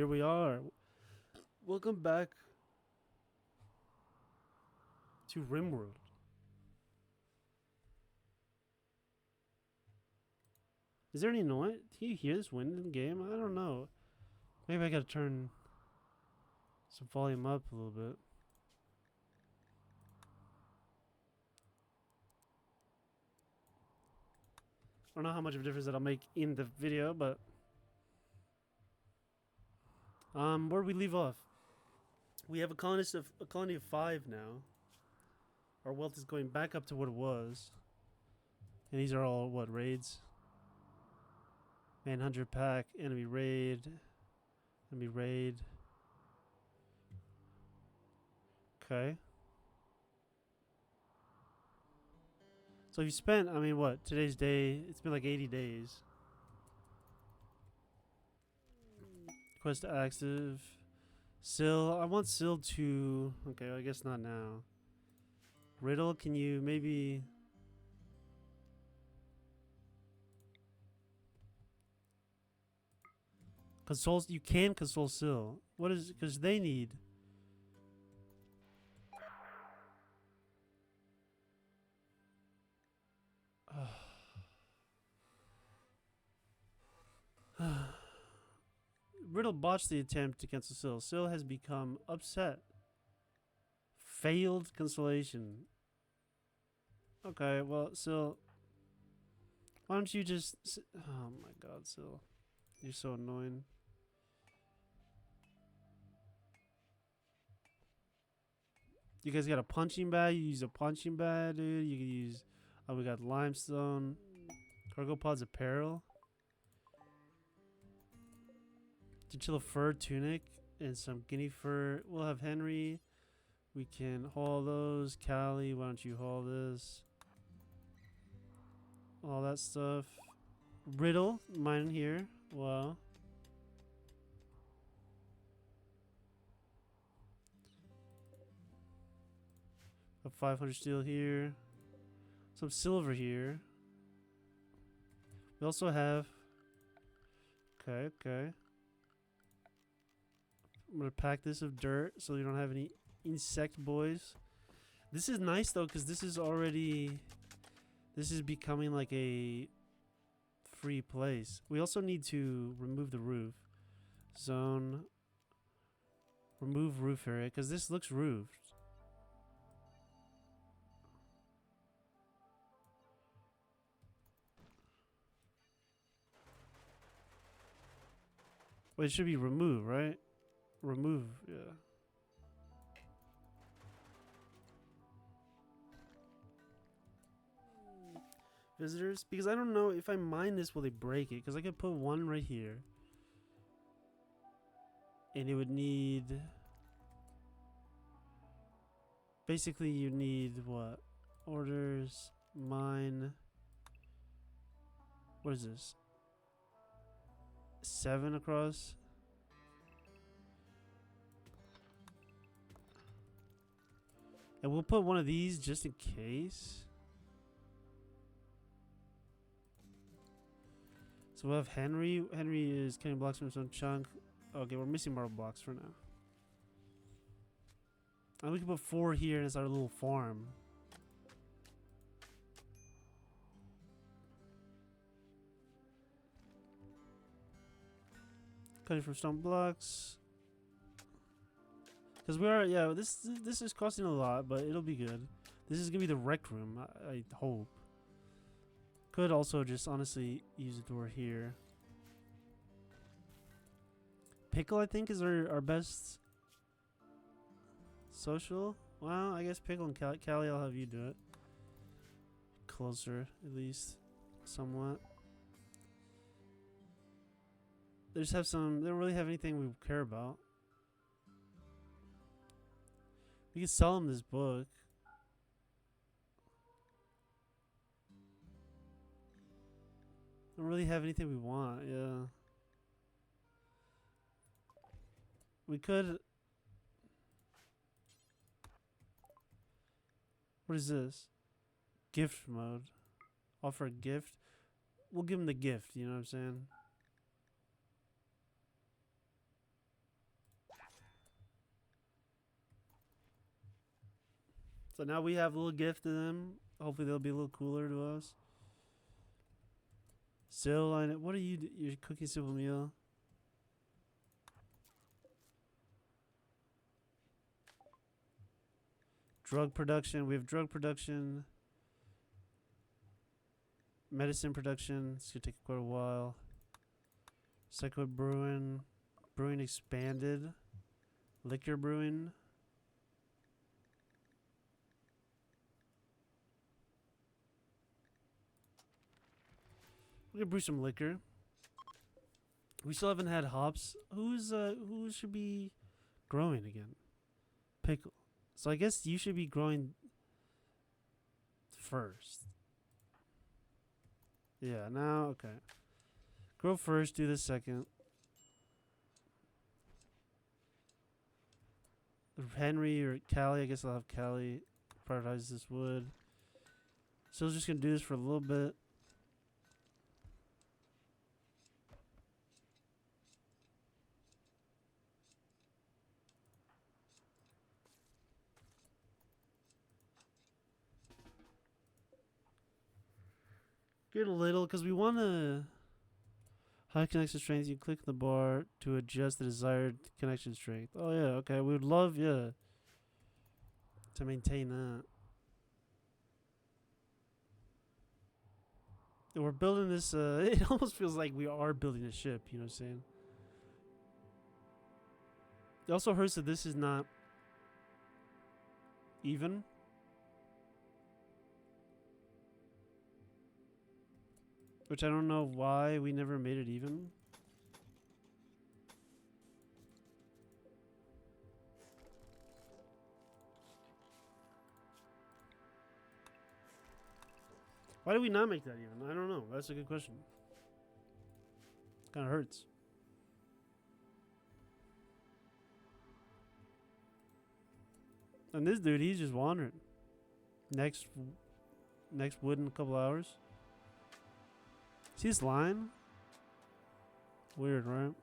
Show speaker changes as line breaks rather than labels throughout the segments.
Here we are. Welcome back to RimWorld. Is there any noise? Do you hear this wind in the game? I don't know. Maybe I gotta turn some volume up a little bit. I don't know how much of a difference that'll make in the video, but where we leave off, we have a colony of 5 now. Our wealth is going back up to what it was, and these are all what raids. Manhunter pack, enemy raid. Okay. So you spent, I mean, what? Today's day, it's been like 80 days. Quest active. Syl, I want Syl to... Okay, I guess not now. Riddle, can you maybe... Console, you can console Syl. What is, because they need... Riddle botched the attempt to cancel Syl. Syl has become upset. Failed consolation. Okay, well, Syl... Why don't you just... Oh my god, Syl. You're so annoying. You guys got a punching bag? You use a punching bag, dude. You can use... Oh, we got limestone. Cargo pods apparel. Chinchilla fur tunic and some guinea fur. We'll have Henry. We can haul those. Callie, why don't you haul this? All that stuff. Riddle, mine here. Wow. A 500 steel here. Some silver here. We also have... Okay. I'm gonna pack this of dirt so you don't have any insect boys. This is nice though, because this is already... This is becoming like a free place. We also need to remove the roof. Zone. Remove roof area, because this looks roofed. Wait, it should be remove, right? Remove, yeah. Visitors? Because I don't know if I mine this, will they break it? Because I could put one right here. And it would need... Basically, you need what? Orders, mine. What is this? 7 across? And we'll put one of these just in case. So we'll have Henry. Henry is cutting blocks from his own chunk. Okay, we're missing marble blocks for now. And we can put 4 here and it's our little farm. Cutting from stone blocks. Because we are, yeah, this is costing a lot, but it'll be good. This is going to be the rec room, I hope. Could also just honestly use a door here. Pickle, I think, is our best social. Well, I guess Pickle and Callie, I'll have you do it. Closer, at least. Somewhat. They just have some... They don't really have anything we care about. We could sell them this book. Don't really have anything we want, yeah. We could... What is this? Gift mode. Offer a gift. We'll give him the gift, you know what I'm saying? So now we have a little gift to them. Hopefully they'll be a little cooler to us. Still, what are you? You're cooking simple meal. Drug production. We have drug production. Medicine production. It's gonna take quite a while. Psycho brewing. Brewing expanded. Liquor brewing. We're gonna brew some liquor. We still haven't had hops. Who should be growing again? Pickle. So I guess you should be growing first. Yeah, now okay. Grow first, do the second. Henry or Callie, I guess I'll have Callie prioritize this wood. So I was just gonna do this for a little bit. Get a little, because we want to high connection strength. You click the bar to adjust the desired connection strength. Oh yeah, okay. We would love, yeah, to maintain that. And we're building this, it almost feels like we are building a ship, you know what I'm saying? It also hurts that this is not even. Which I don't know why we never made it even. Why did we not make that even? I don't know. That's a good question. Kind of hurts. And this dude, he's just wandering. Next wood in a couple hours. See this line? Weird, right?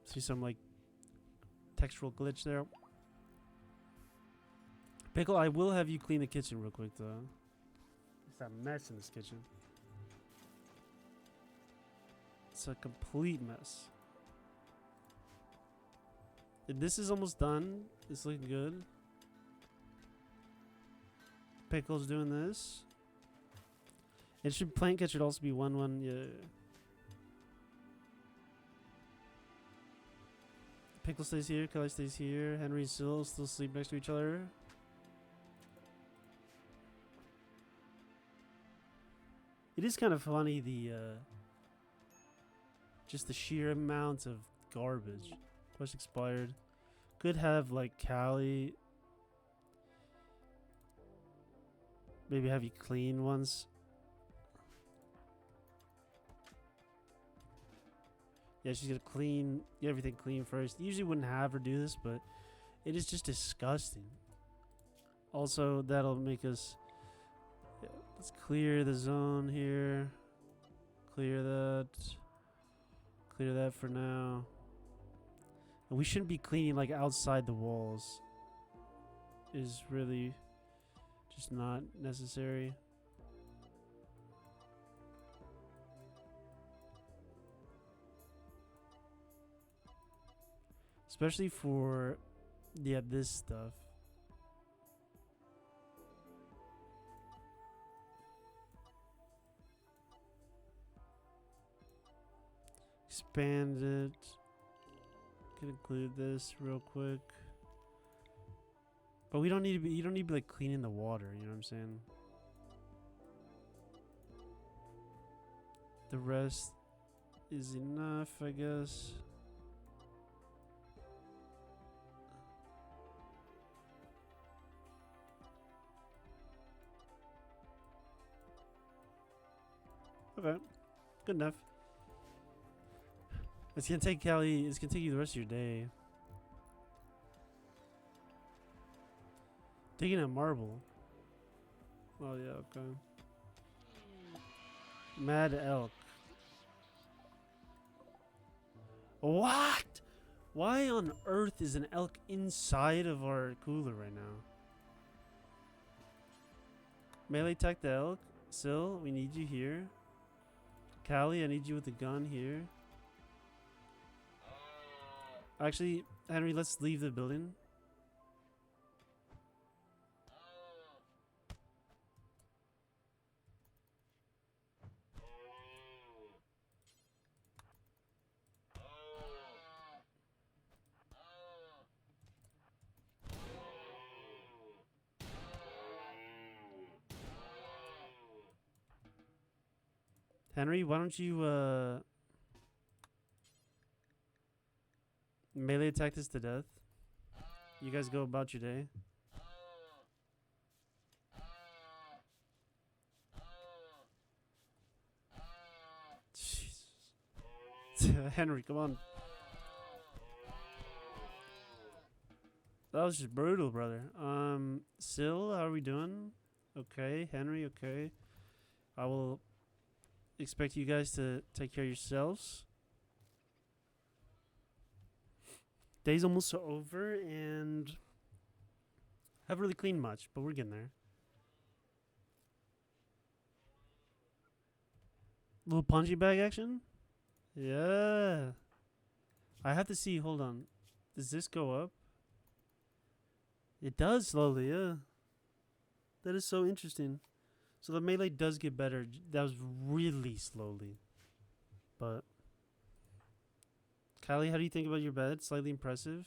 See some like textural glitch there. Pickle, I will have you clean the kitchen real quick though. It's a mess in this kitchen. It's a complete mess. And this is almost done. It's looking good. Pickle's doing this. It should plant catch should also be 1-1. Yeah. Pickle stays here. Kelly stays here. Henry and still sleep next to each other. It is kind of funny just the sheer amount of garbage. Quest expired. Could have like Callie. Maybe have you clean once. Yeah, she's gonna clean everything clean first. Usually wouldn't have her do this, but it is just disgusting. Also, that'll make us. Yeah, let's clear the zone here. Clear that. Clear that for now. And we shouldn't be cleaning like outside the walls. Is really just not necessary. Especially for, yeah, this stuff. Expand it. Can include this real quick. But we don't need to be, you don't need to be like cleaning the water, you know what I'm saying? The rest is enough, I guess. Okay, good enough. It's gonna take Callie. It's gonna take you the rest of your day. Digging at marble. Oh yeah, okay. Mad elk. What? Why on earth is an elk inside of our cooler right now? Melee attack the elk. Sil, we need you here. Callie, I need you with the gun here. Actually, Henry, let's leave the building. Henry, why don't you melee attack this to death? You guys go about your day. Jesus. Henry, come on. That was just brutal, brother. Sil, how are we doing? Okay, Henry, okay. I will expect you guys to take care of yourselves. Day's almost over and haven't really cleaned much, but we're getting there. Little punching bag action? Yeah. I have to see, hold on. Does this go up? It does slowly, yeah. That is so interesting. So the melee does get better. That was really slowly. But Kylie, how do you think about your bed? Slightly impressive.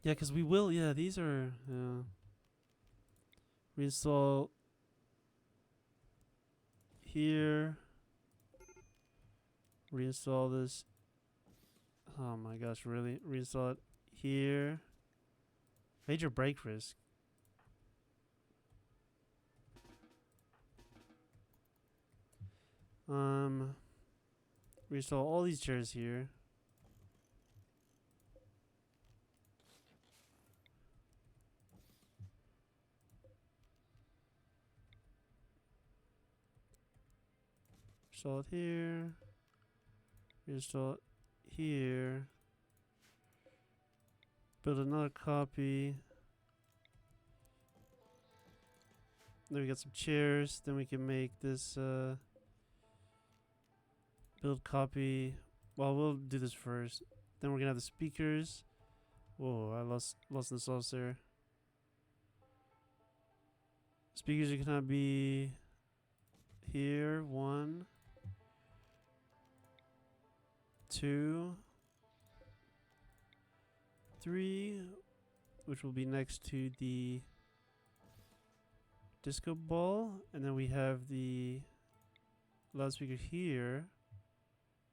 Yeah, because we will. Yeah, these are. Reinstall here. Reinstall this. Oh my gosh, really? Reinstall it here. Major break risk. Reinstall all these chairs here. Install it here. Reinstall it here. Build another copy. Then we got some chairs. Then we can make this build copy. Well, we'll do this first. Then we're gonna have the speakers. Whoa, I lost the sauce there. Speakers are gonna be here. 1, 2, 3, which will be next to the disco ball, and then we have the loudspeaker here.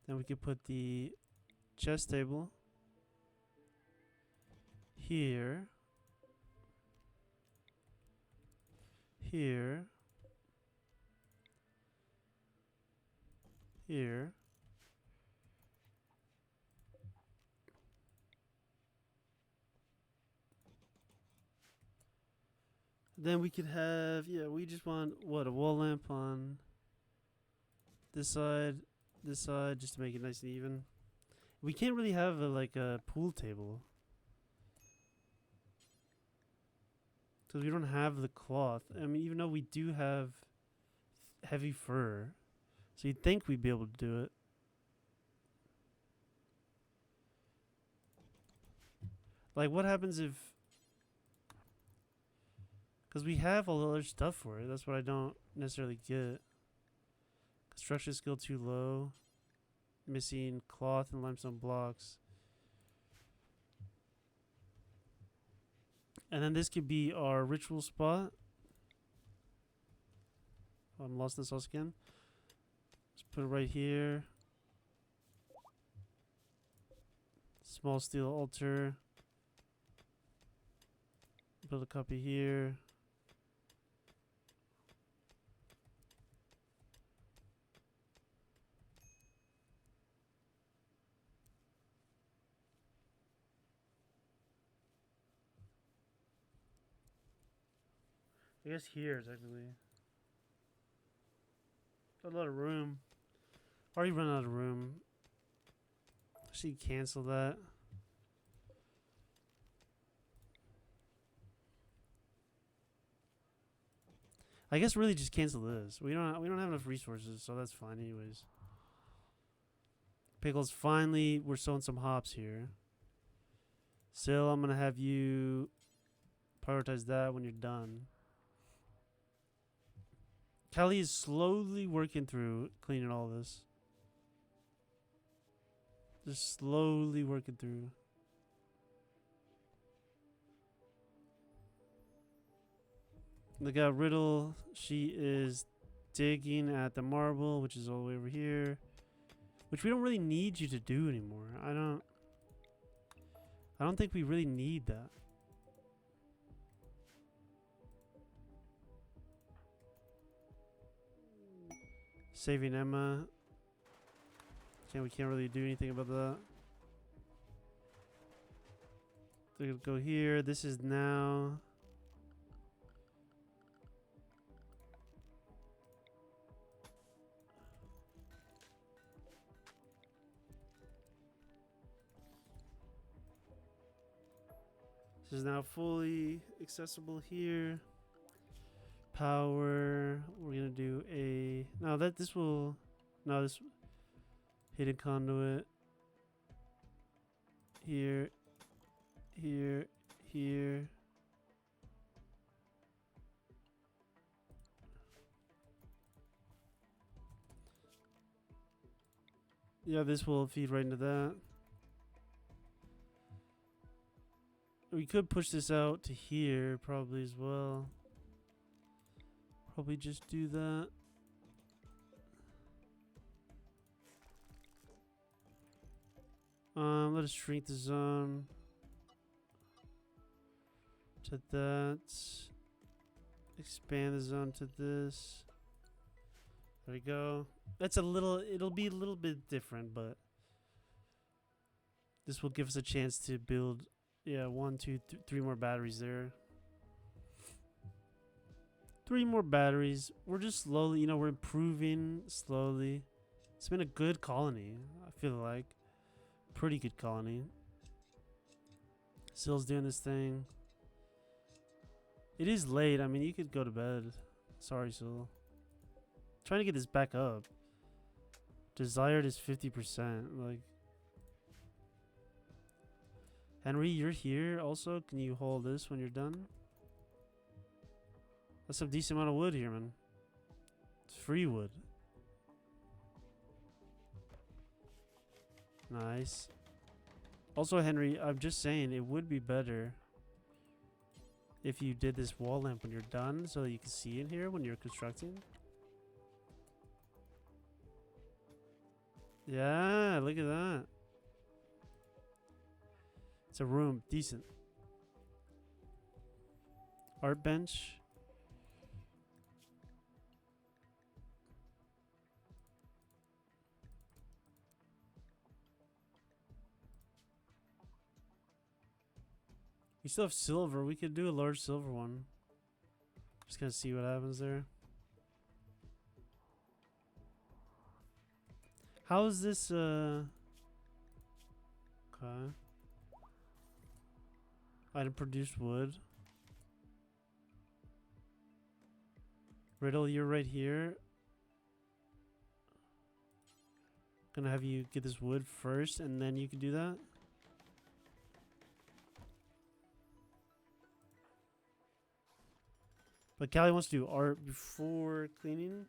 Then we could put the chess table here, here, here. Then we could have, yeah, we just want, what, a wall lamp on this side, just to make it nice and even. We can't really have like a pool table, because we don't have the cloth. I mean, even though we do have heavy fur, so you'd think we'd be able to do it. Like, what happens if... Because we have all the other stuff for it. That's what I don't necessarily get. Construction skill too low. Missing cloth and limestone blocks. And then this could be our ritual spot. Oh, I'm lost in the sauce again. Let's put it right here. Small steel altar. Build a copy here. I guess here is actually... A lot of room. Already run out of room. Actually, cancel that. I guess really just cancel this. We don't have enough resources, so that's fine anyways. Pickles, finally we're sowing some hops here. Still, I'm gonna have you prioritize that when you're done. Callie is slowly working through cleaning all this. Just slowly working through. Look at Riddle. She is digging at the marble, which is all the way over here. Which we don't really need you to do anymore. I don't think we really need that. Saving Emma. We can't really do anything about that. They're gonna go here. This is now. This is now fully accessible here. Power. We're gonna do a. No, this will. No, this. Hidden conduit. Here. Here. Here. Yeah, this will feed right into that. We could push this out to here probably as well. Probably just do that. Let us shrink the zone to that. Expand the zone to this. There we go. That's a little, it'll be a little bit different, but this will give us a chance to build, yeah, 1, 2, 3 more batteries there. 3 more batteries. We're just slowly, you know, we're improving slowly. It's been a good colony, I feel like. Pretty good colony. Sill's doing this thing. It is late. I mean, you could go to bed. Sorry, Sill. Trying to get this back up. Desired is 50%. Like, Henry, you're here also. Can you hold this when you're done? That's a decent amount of wood here, man. It's free wood. Nice. Also, Henry, I'm just saying it would be better if you did this wall lamp when you're done so that you can see in here when you're constructing. Yeah, look at that. It's a room. Decent. Art bench. We still have silver. We could do a large silver one. Just gonna see what happens there. How is this, okay. Item produced wood. Riddle, you're right here. Gonna have you get this wood first, and then you can do that. But Callie wants to do art before cleaning.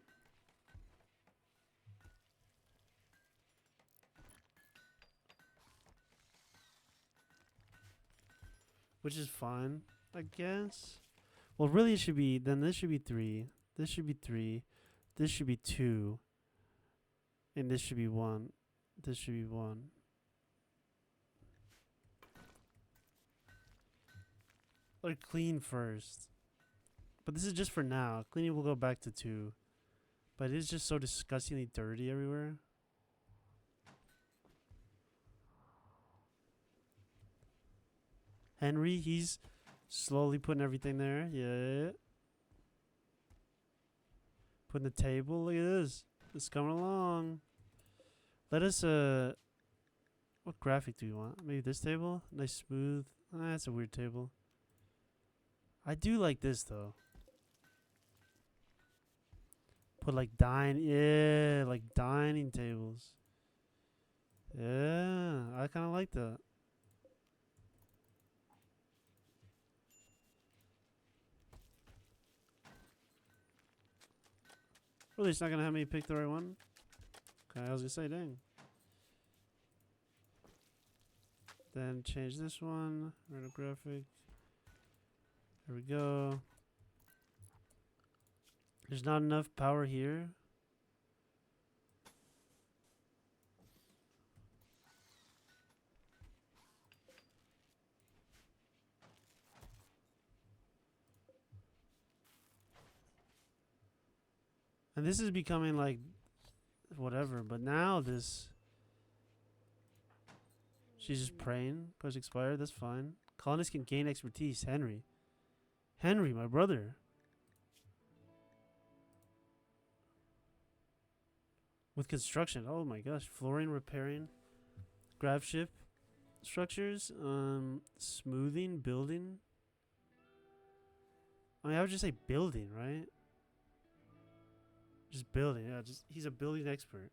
Which is fine, I guess. Well, really it should be, then this should be 3. This should be 3. This should be 2. And this should be 1. This should be 1. Or clean first. But this is just for now. Cleaning will go back to 2. But it is just so disgustingly dirty everywhere. Henry, he's slowly putting everything there. Yeah. Putting the table. Look at this. It's coming along. Let us what graphic do you want? Maybe this table? Nice smooth. That's a weird table. I do like this though. Put like like dining tables. Yeah, I kind of like that. Really, it's not gonna have me pick the right one. Okay, I was gonna say, dang. Then change this one. Random graphic. There we go. There's not enough power here. And this is becoming like whatever, but now this she's just praying. Quest expired, that's fine. Colonists can gain expertise. Henry. Henry, my brother. With construction. Oh my gosh. Flooring, repairing. Grav ship. Structures. Smoothing, building. I mean, I would just say building, right? Just building, yeah. He's a building expert.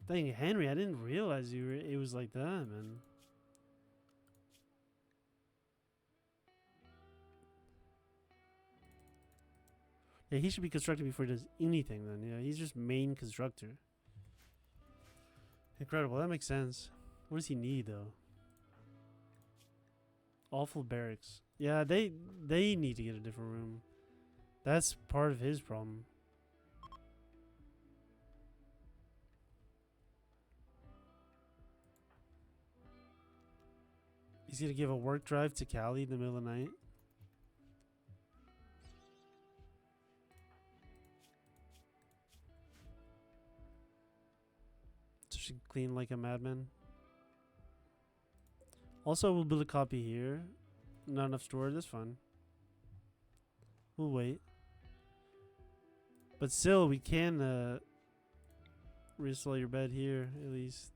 Dang, Henry, I didn't realize it was like that, man. Yeah, he should be constructed before he does anything then. Yeah, he's just main constructor. Incredible, that makes sense. What does he need though? Awful barracks. Yeah, they need to get a different room. That's part of his problem. He's gonna give a work drive to Callie in the middle of the night. So she can clean like a madman. Also, we'll build a copy here. Not enough storage, that's fine. We'll wait. But still, we can reinstall your bed here, at least.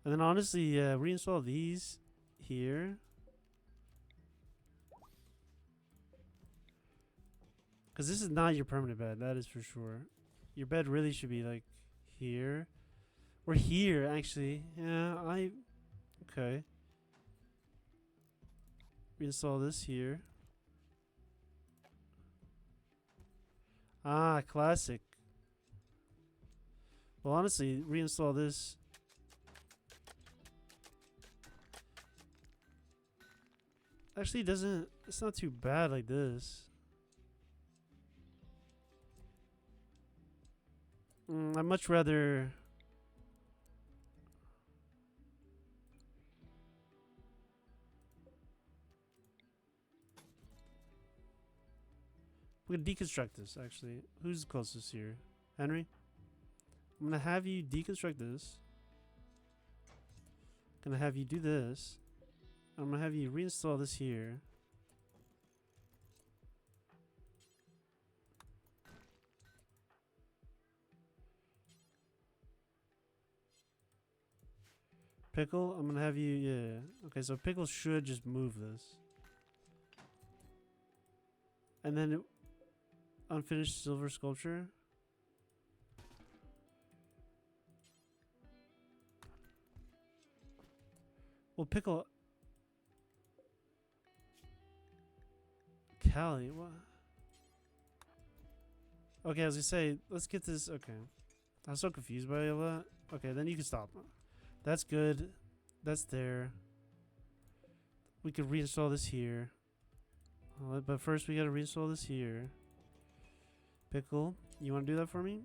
And then honestly, reinstall these here. Because this is not your permanent bed, that is for sure. Your bed really should be like here. Or here, actually. Yeah, okay. Reinstall this here. Ah, classic. Well, honestly, reinstall this. Actually, it's not too bad like this. I'd much rather... We're gonna deconstruct this, actually. Who's closest here? Henry? I'm gonna have you deconstruct this. Gonna have you do this. I'm gonna have you reinstall this here. Pickle, I'm gonna have you, yeah. Okay, so Pickle should just move this. And then unfinished silver sculpture. Well, Pickle... Callie, what? Okay, I was gonna say, let's get this, okay. I'm so confused by all that. Okay, then you can stop. That's good. That's there. We could reinstall this here. But first we gotta reinstall this here. Pickle, you wanna do that for me?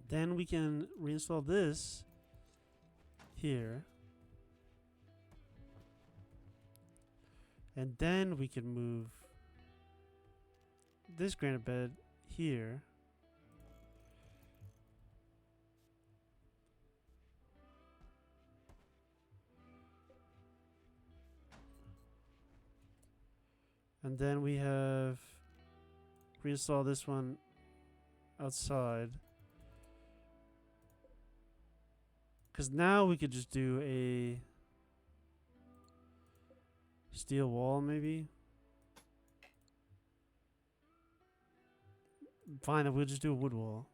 Then we can reinstall this here. And then we can move this granite bed here. And then we have reinstall this one outside. Because now we could just do a steel wall, maybe. Fine, we'll just do a wood wall.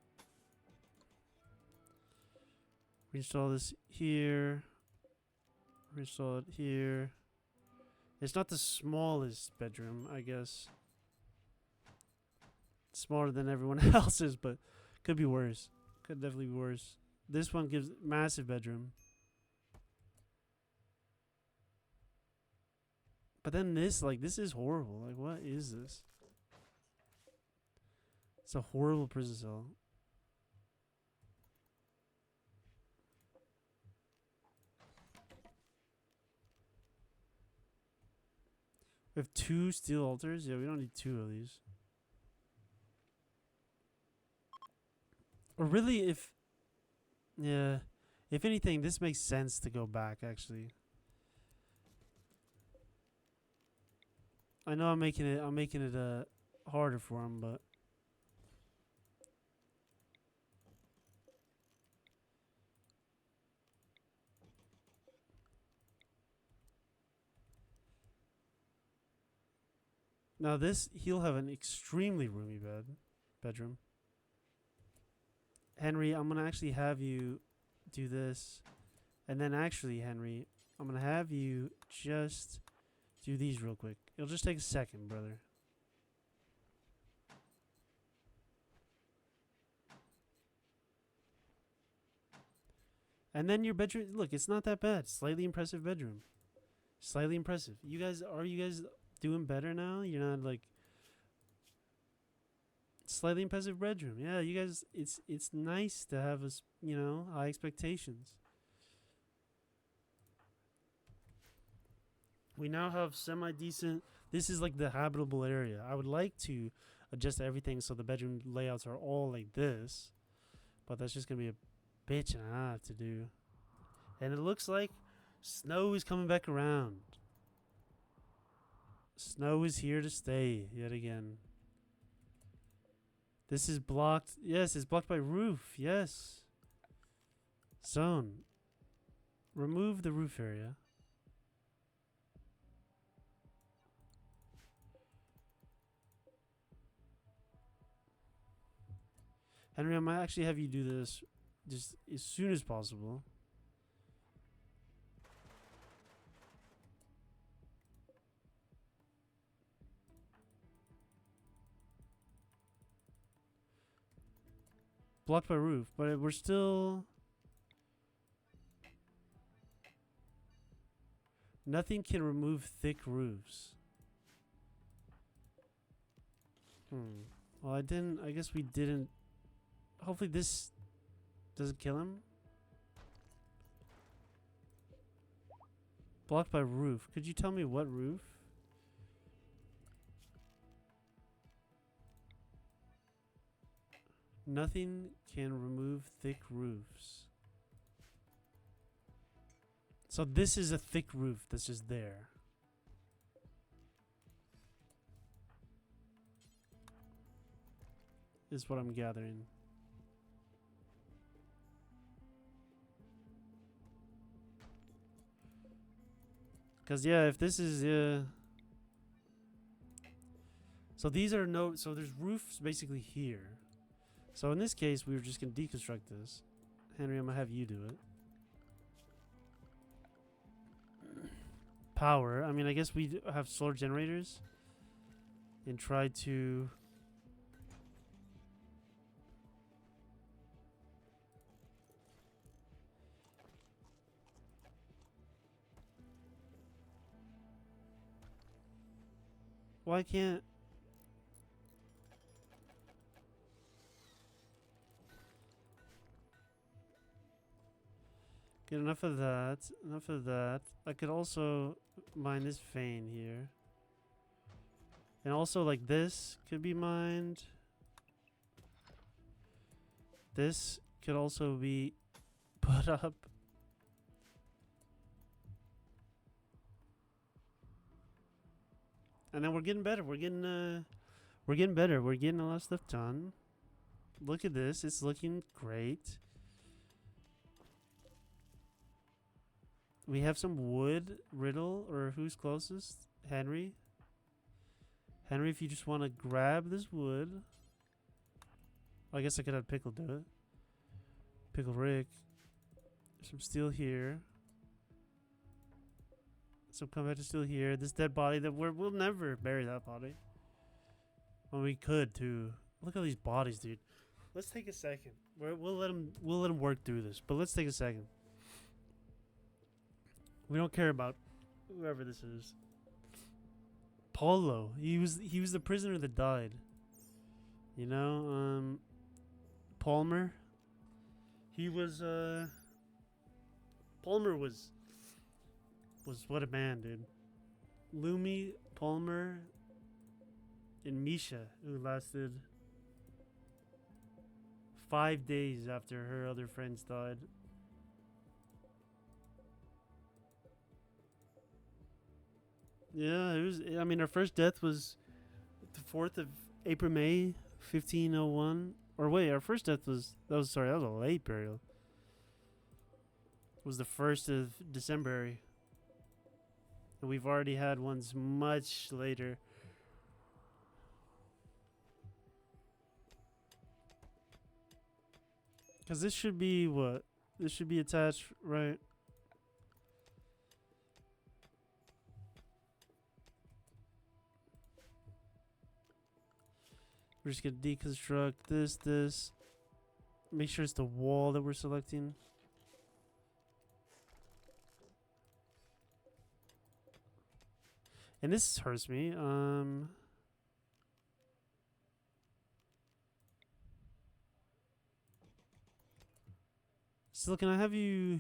Reinstall this here. Reinstall it here. It's not the smallest bedroom, I guess. It's smaller than everyone else's, but could be worse. Could definitely be worse. This one gives massive bedroom. But then this, like, this is horrible. Like, what is this? It's a horrible prison cell. We have 2 steel altars? Yeah, we don't need 2 of these. Or really, if... Yeah. If anything, this makes sense to go back, actually. I know I'm making it harder for him, but... Now this, he'll have an extremely roomy bedroom. Henry, I'm going to actually have you do this. And then actually, Henry, I'm going to have you just do these real quick. It'll just take a second, brother. And then your bedroom, look, it's not that bad. Slightly impressive bedroom. Slightly impressive. You guys doing better now? You're not like slightly impressive bedroom. Yeah, you guys, it's nice to have us, you know, high expectations. We now have semi-decent. This is like the habitable area. I would like to adjust everything so the bedroom layouts are all like this, but that's just gonna be a bitch and a half to do. And it looks like snow is coming back around. Snow is here to stay yet again. This is blocked. Yes, it's blocked by roof. Yes. Zone. Remove the roof area. Henry, I might actually have you do this just as soon as possible. Blocked by roof, but we're still... Nothing can remove thick roofs. Well, I guess we didn't... Hopefully this doesn't kill him. Blocked by roof. Could you tell me what roof? Nothing can remove thick roofs. So this is a thick roof that's just there. Is what I'm gathering. Cause yeah, if this is so these are so there's roofs basically here. So in this case, we were just gonna deconstruct this. Henry, I'm gonna have you do it. Power. I mean, I guess we have solar generators. And try to... Why can't... Get enough of that. Enough of that. I could also mine this vein here. And also, like, this could be mined. This could also be put up. And then we're getting better. We're getting better. We're getting a lot of stuff done. Look at this. It's looking great. We have some wood. Riddle, or who's closest? Henry. Henry, if you just want to grab this wood. I guess I could have Pickle do it. Pickle Rick. Some steel here. Some combat steel here. This dead body that we'll never bury that body. Well, we could too. Look at these bodies, dude. Let's take a second. We'll let him work through this, but let's take a second. We don't care about whoever this is. Paulo. He was the prisoner that died. You know, Palmer. He was Palmer was what a man, dude. Lumi, Palmer, and Misha, who lasted 5 days after her other friends died. Yeah, it was. I mean, our first death was the 4th of April, May, 1501. Or wait, our first death was that was a late burial. It was the 1st of December, and we've already had ones much later. Because this should be what? This should be attached, right? We're just gonna deconstruct this. Make sure it's the wall that we're selecting. And this hurts me. So can I have you?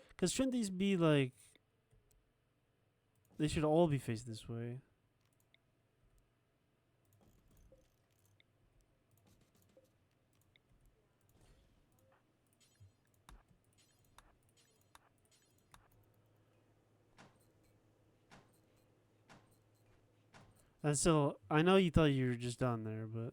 Because shouldn't these be like? They should all be faced this way. And so I know you thought you were just done there, but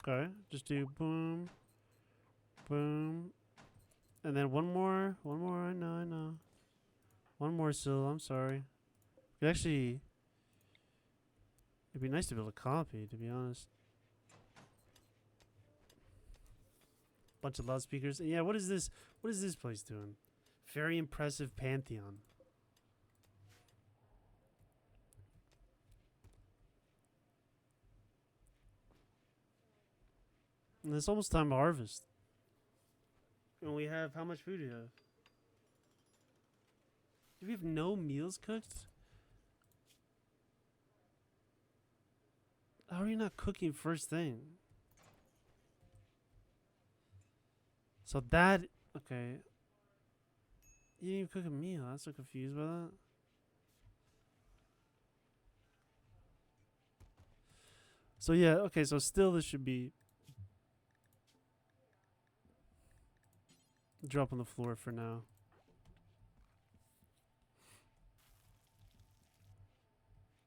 okay, just do boom, boom, and then one more. I know. One more, Sil. I'm sorry. Actually, it'd be nice to build a copy, to be honest. Bunch of loudspeakers. Yeah, what is this? What is this place doing? Very impressive pantheon. And it's almost time to harvest. And we have, how much food do you have? Do we have no meals cooked? How are you not cooking first thing? So that, okay. You didn't even cook a meal. I'm so confused by that. So yeah, okay, so still this should be drop on the floor for now.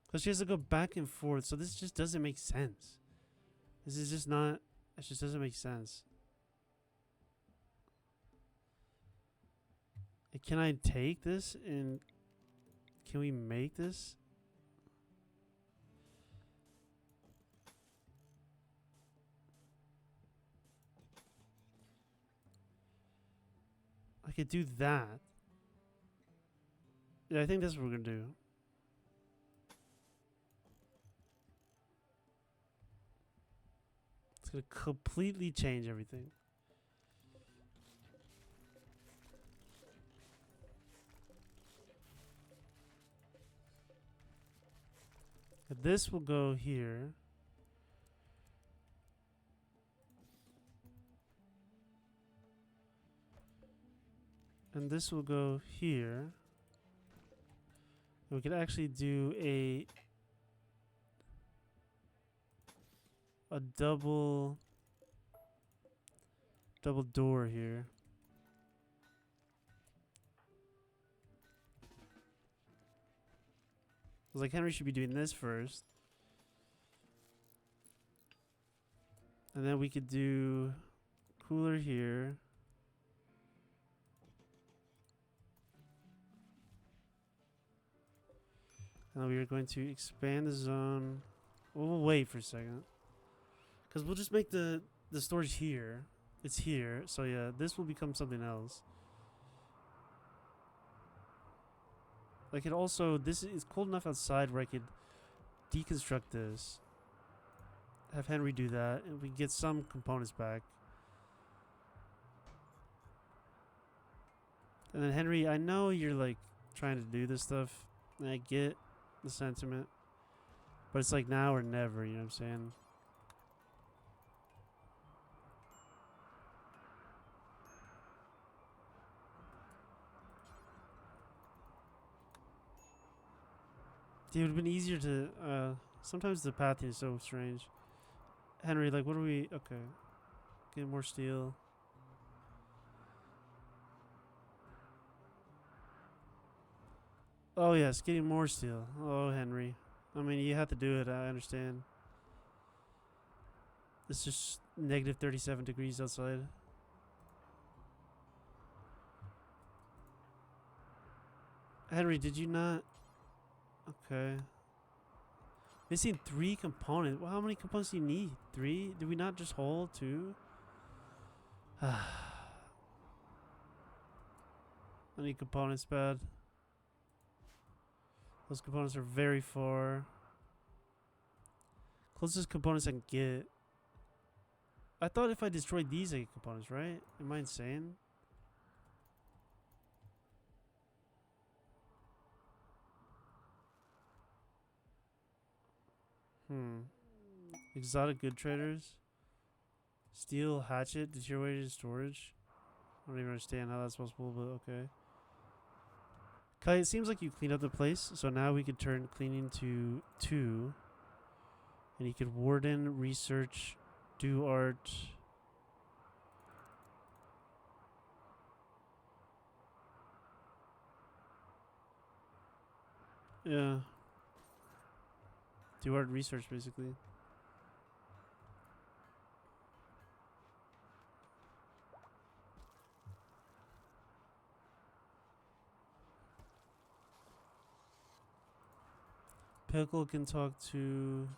Because she has to go back and forth, so this just doesn't make sense. This is just not, it just doesn't make sense. Can I take this and can we make this? I could do that. Yeah, I think that's what we're gonna do. It's gonna completely change everything. This will go here. And this will go here. We could actually do a double door here. I was like, Henry should be doing this first. And then we could do cooler here. And then we are going to expand the zone. We'll wait for a second. Because we'll just make the storage here. It's here. So yeah, this will become something else. I could also, this is cold enough outside where I could deconstruct this. Have Henry do that, and we get some components back. And then Henry, I know you're like trying to do this stuff, and I get the sentiment, but it's like now or never, you know what I'm saying? Dude, it would have been easier to, sometimes the pathing is so strange. Henry, like, what are we, okay. Get more steel. Oh yes, getting more steel. Oh, Henry. I mean, you have to do it, I understand. It's just negative 37 degrees outside. Henry, did you not? Okay. Missing 3 components. Well, how many components do you need? 3? Did we not just hold 2? I need components bad. Those components are very far. Closest components I can get. I thought if I destroyed these, I get components, right? Am I insane? Exotic good traders. Steel hatchet deteriorated storage. I don't even understand how that's possible, but okay. Kai, it seems like you cleaned up the place, so now we could turn cleaning to 2. And you could warden, research, do art. Yeah. Do art research, basically. Pickle can talk to...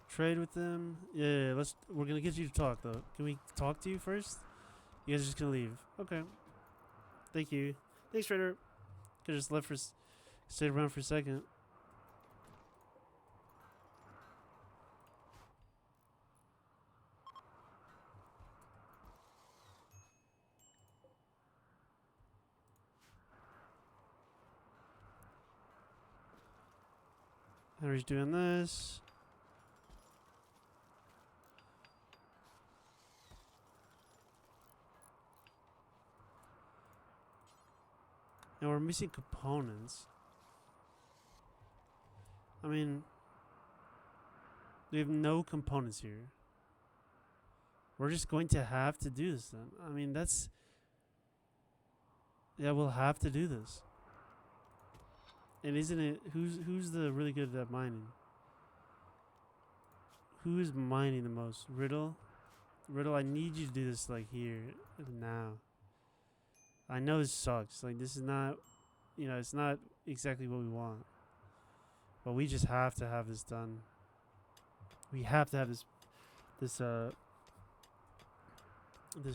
Trade with them. Yeah, let's. We're gonna get you to talk though. Can we talk to you first? You guys are just gonna leave. Okay. Thank you. Thanks, trader. Could just left for, stayed around for a second. Henry's doing this. And we're missing components. I mean, we have no components here. We're just going to have to do this then. I mean, that's... Yeah, we'll have to do this. And isn't it... Who's the really good at mining? Who is mining the most? Riddle? Riddle, I need you to do this, like, here. Now. I know this sucks. Like, this is not... You know, it's not exactly what we want. But we just have to have this done. We have to have this... This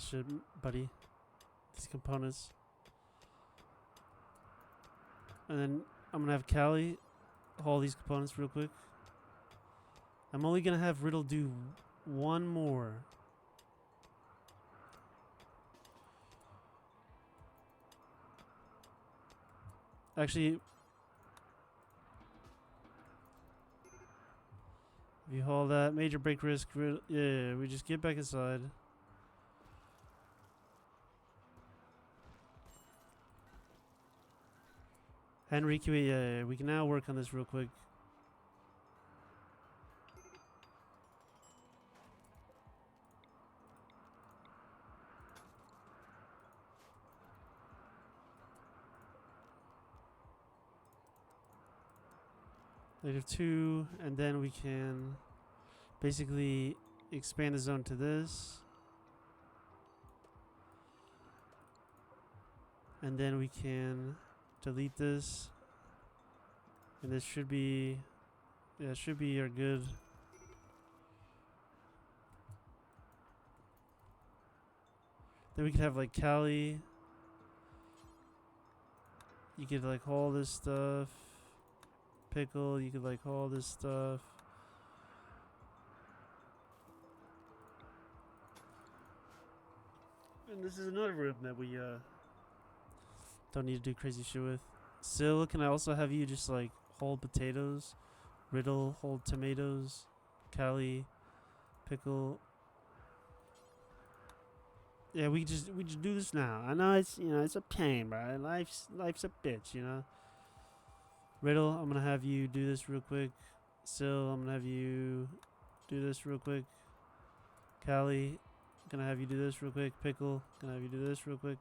shit, buddy. These components. And then I'm gonna have Callie haul these components real quick. I'm only gonna have Riddle do one more. Actually, if you haul that, major break risk, yeah, we just get back inside. Henry, can we, we can now work on this real quick. -2, and then we can basically expand the zone to this. And then we can delete this. And this should be, yeah, should be our good. Then we could have like Cali. You could like haul this stuff. Pickle, you could like haul this stuff. And this is another room that we don't need to do crazy shit with. Sil, can I also have you just like hold potatoes? Riddle, hold tomatoes. Cali, pickle. Yeah, we just do this now. I know it's, you know, it's a pain, bro. Life's a bitch, you know. Riddle, I'm gonna have you do this real quick. Sil, I'm gonna have you do this real quick. Cali, gonna have you do this real quick. Pickle, gonna have you do this real quick.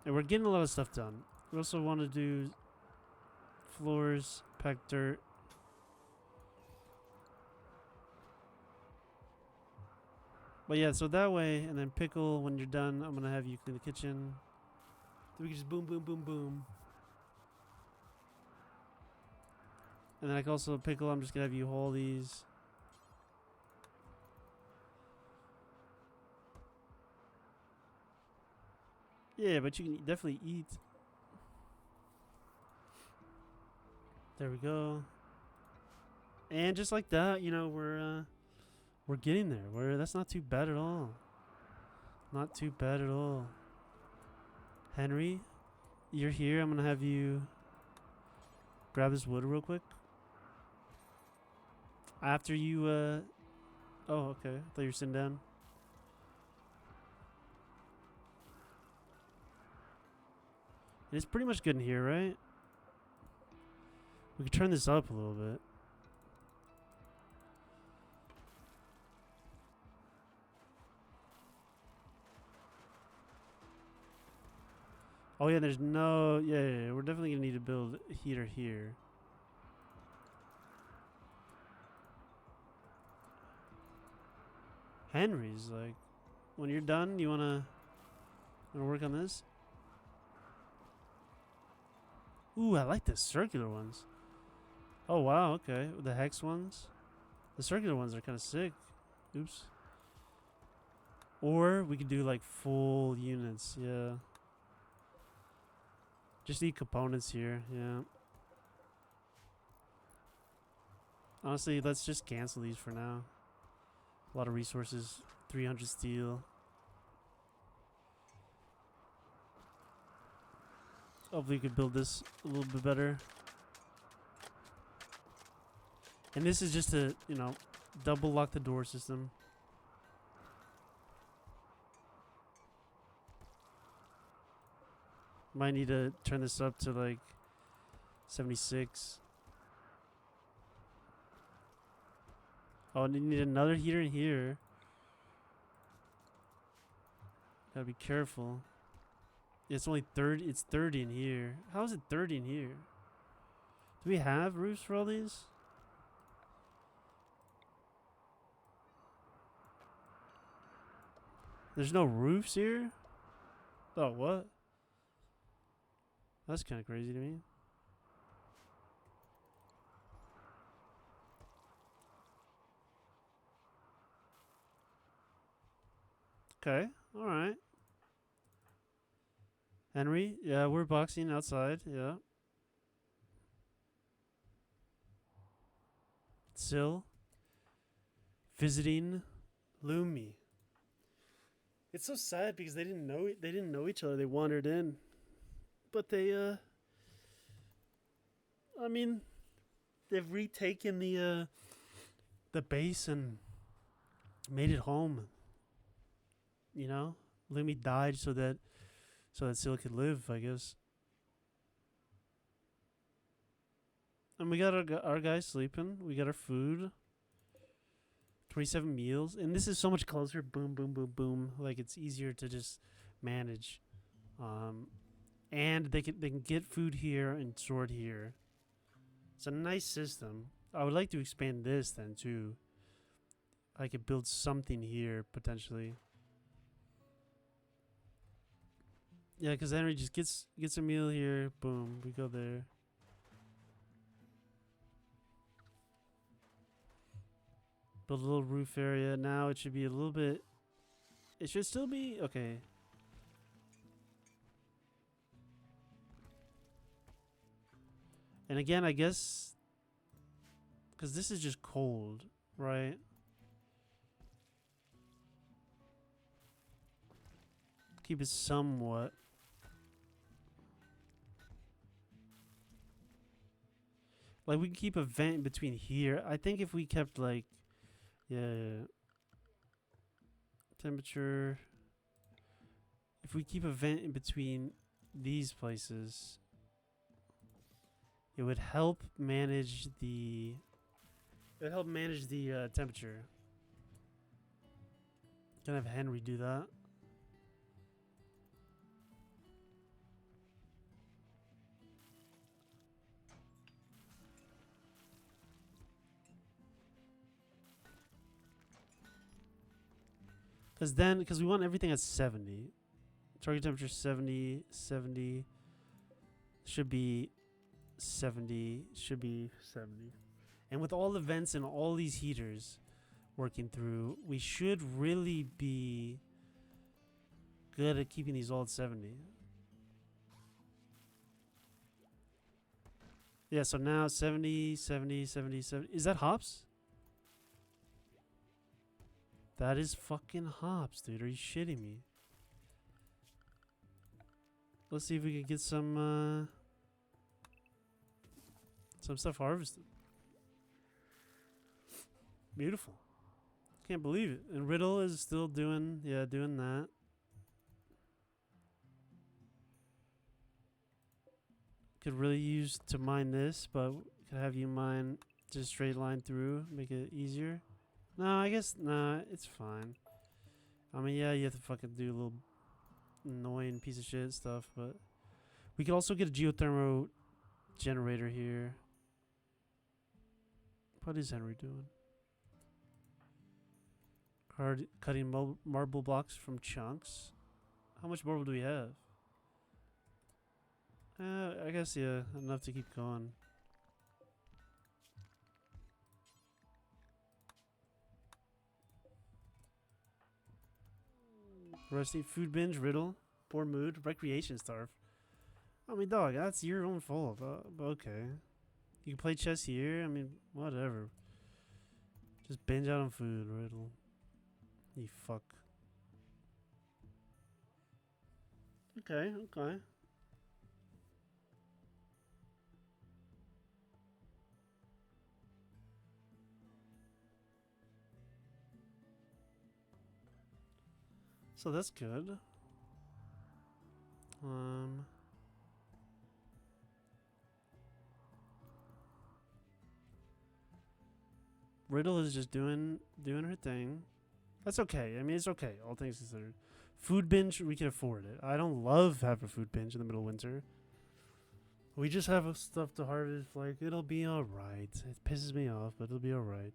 And we're getting a lot of stuff done. We also want to do floors, pack dirt. But yeah, so that way, and then Pickle, when you're done, I'm gonna have you clean the kitchen. Then we can just boom, boom, boom, boom. And then I can also, Pickle, I'm just gonna have you haul these. Yeah, but you can definitely eat. There we go. And just like that, you know, we're getting there. That's not too bad at all. Not too bad at all. Henry, you're here. I'm gonna have you grab this wood real quick. After you, oh, okay. I thought you were sitting down. And it's pretty much good in here, right? We could turn this up a little bit. Oh yeah, there's no, yeah, we're definitely gonna need to build a heater here. Henry's like, when you're done, you wanna work on this? Ooh, I like the circular ones. Oh wow, okay, the hex ones. The circular ones are kind of sick. Oops. Or we could do like full units, yeah. Just need components here, yeah. Honestly, let's just cancel these for now. A lot of resources. 300 steel. Hopefully we could build this a little bit better. And this is just to, you know, double lock the door system. Might need to turn this up to like 76. Oh, and you need another heater in here. Gotta be careful. It's only 30. It's 30 in here. How is it 30 in here? Do we have roofs for all these? There's no roofs here? Oh, what? That's kind of crazy to me. Okay, alright. Henry, yeah, we're boxing outside, yeah. Sil, visiting Lumi. It's so sad because they didn't know each other. They wandered in. But they I mean, they've retaken the base and made it home. You know? Lumi died so that Sil could live, I guess. And we got our guy sleeping. We got our food. 27 meals. And this is so much closer. Boom, boom, boom, boom. Like, it's easier to just manage. And they can get food here and store it here. It's a nice system. I would like to expand this then, too. I could build something here, potentially. Yeah, because Henry just gets a meal here. Boom, we go there. Build a little roof area. Now it should be a little bit... It should still be... Okay. And again, I guess... Because this is just cold, right? Keep it somewhat... Like, we can keep a vent in between here. I think if we kept, like... Yeah. Temperature. If we keep a vent in between these places, it would help manage the... It would help manage the temperature. Can I have Henry do that? Because we want everything at 70. Target temperature 70, 70. Should be 70. Should be 70. And with all the vents and all these heaters working through, we should really be good at keeping these all at 70. Yeah, so now 70, 70, 70, 70. Is that hops? That is fucking hops, dude. Are you shitting me? Let's see if we can get some stuff harvested. Beautiful. Can't believe it. And Riddle is still doing that. Could really use to mine this, but could have you mine just straight line through, make it easier. No, I guess, nah, it's fine. I mean, yeah, you have to fucking do a little annoying piece of shit stuff, but we could also get a geothermal generator here. What is Henry doing? Cutting marble blocks from chunks. How much marble do we have? I guess, yeah, enough to keep going. Rusty, food binge, Riddle, poor mood, recreation starve. I mean, dog, that's your own fault. But okay. You can play chess here. I mean, whatever. Just binge out on food, Riddle. You fuck. Okay, okay. So that's good. Riddle is just doing her thing. That's okay. I mean, it's okay, all things considered. Food binge, we can afford it. I don't love having a food binge in the middle of winter. We just have stuff to harvest. Like, it'll be alright. It pisses me off, but it'll be alright.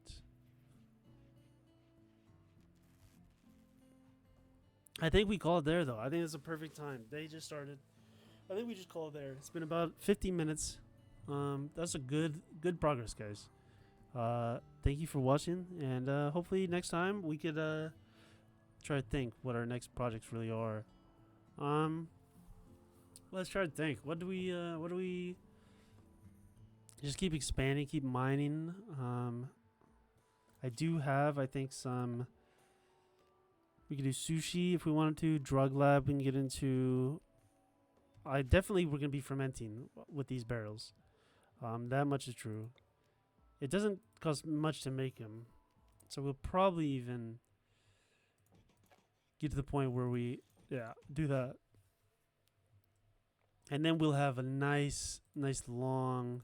I think we call it there, though. I think it's a perfect time. They just started. I think we just call it there. It's been about 15 minutes. That's a good progress, guys. Thank you for watching, and hopefully next time we could try to think what our next projects really are. Let's try to think. What do we just keep expanding, keep mining? I do have, I think, some. We could do sushi if we wanted to. Drug lab, we can get into. We're gonna be fermenting with these barrels. That much is true. It doesn't cost much to make them, so we'll probably even get to the point where we, do that, and then we'll have a nice long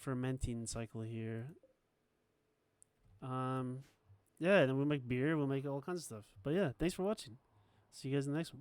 fermenting cycle here. Yeah, and then we'll make beer. We'll make all kinds of stuff. But yeah, thanks for watching. See you guys in the next one.